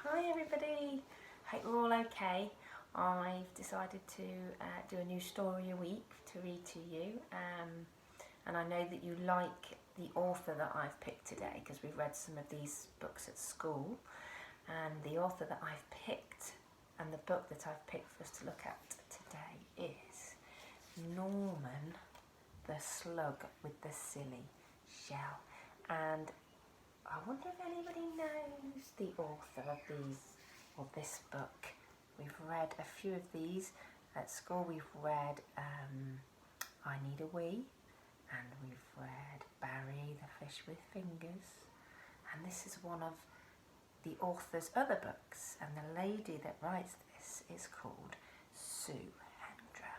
Hi everybody, hope we're all okay. I've decided to do a new story a week to read to you, and I know that you like the author that I've picked today because we've read some of these books at school, and the author that I've picked and the book that I've picked for us to look at today is Norman the Slug with the Silly Shell. And I wonder if anybody knows the author of this book. We've read a few of these at school. We've read I Need a Wee, and we've read Barry the Fish with Fingers, and this is one of the author's other books, and the lady that writes this is called Sue Hendra,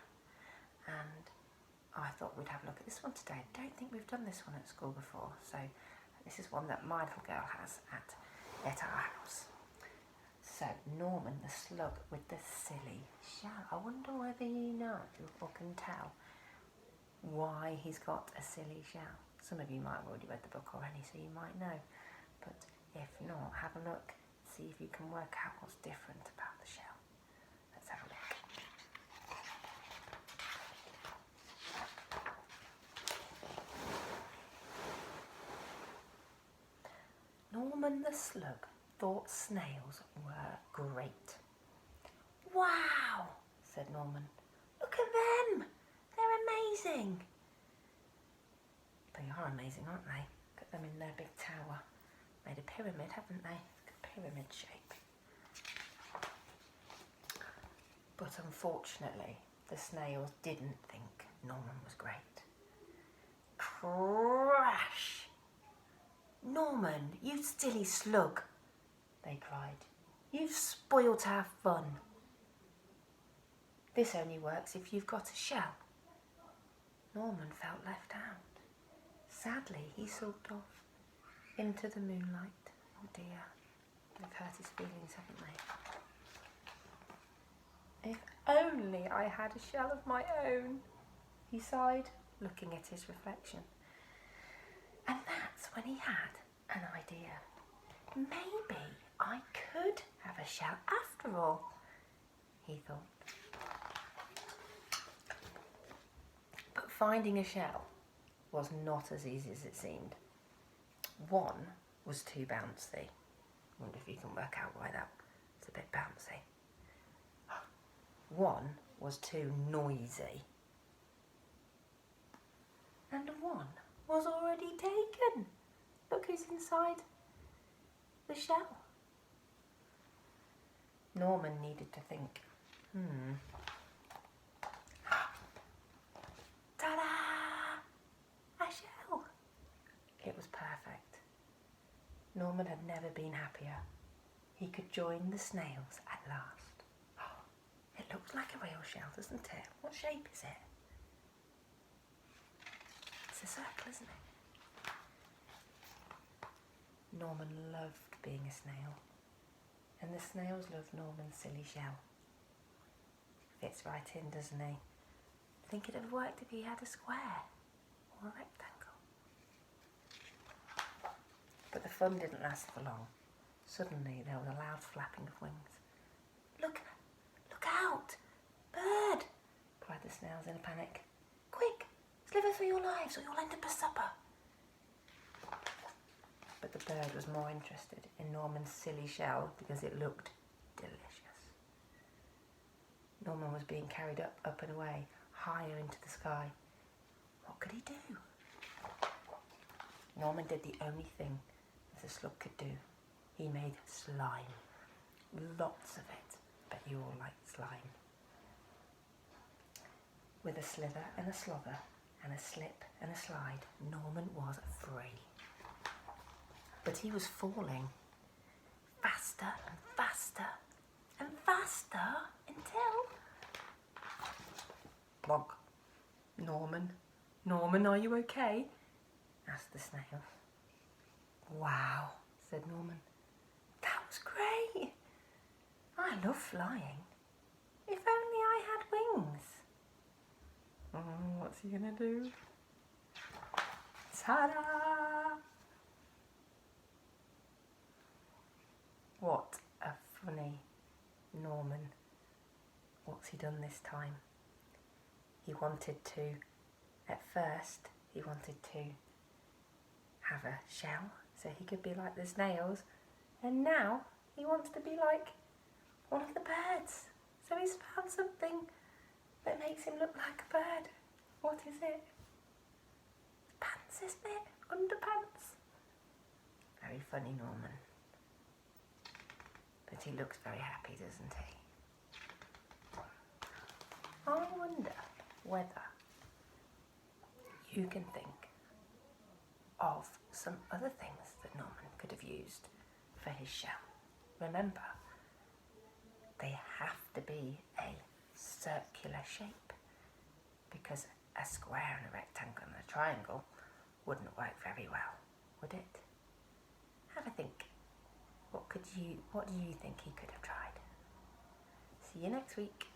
and I thought we'd have a look at this one today. I don't think we've done this one at school before, so this is one that my little girl has at our house. So, Norman the Slug with the Silly Shell. I wonder whether you know or can tell why he's got a silly shell. Some of you might have already read the book already, so you might know. But if not, have a look, see if you can work out what's different about the shell. Let's have a look. Norman the Slug thought snails were great. Wow, said Norman. Look at them. They're amazing. They are amazing, aren't they? Look at them in their big tower. Made a pyramid, haven't they? Like a pyramid shape. But unfortunately, the snails didn't think Norman was great. Crash! Norman, you silly slug, they cried. You've spoilt our fun. This only works if you've got a shell. Norman felt left out. Sadly, he sulked off into the moonlight. Oh dear, they've hurt his feelings, haven't they? If only I had a shell of my own, he sighed, looking at his reflection. And that's when he had an idea. Maybe I could have a shell after all, he thought. But finding a shell was not as easy as it seemed. One was too bouncy. I wonder if you can work out why that's a bit bouncy. One was too noisy. And one was already taken. Look who's inside the shell. Norman needed to think. Ta-da! A shell! It was perfect. Norman had never been happier. He could join the snails at last. Oh, it looks like a real shell, doesn't it? What shape is it? It's a circle, isn't it? Norman loved being a snail, and the snails loved Norman's silly shell. Fits right in, doesn't he? Think it'd have worked if he had a square or a rectangle. But the fun didn't last for long. Suddenly there was a loud flapping of wings. Look out! Bird! Cried the snails in a panic. Quick, slither for your lives or you'll end up a supper. But the bird was more interested in Norman's silly shell because it looked delicious. Norman was being carried up and away, higher into the sky. What could he do? Norman did the only thing that a slug could do. He made slime. Lots of it. Bet you all like slime. With a slither and a slobber and a slip and a slide, Norman was free. But he was falling faster and faster and faster until... Plonk. Norman, are you okay? Asked the snail. Wow, said Norman. That was great. I love flying. If only I had wings. Oh, what's he gonna do? Ta-da! What a funny Norman. What's he done this time? He wanted to, at first, he wanted to have a shell so he could be like the snails, and now he wants to be like one of the birds. So he's found something that makes him look like a bird. What is it? Pants, isn't it? Underpants. Very funny Norman. But he looks very happy, doesn't he? I wonder whether you can think of some other things that Norman could have used for his shell. Remember, they have to be a circular shape, because a square and a rectangle and a triangle wouldn't work very well, would it? Have a think. What do you think he could have tried? See you next week.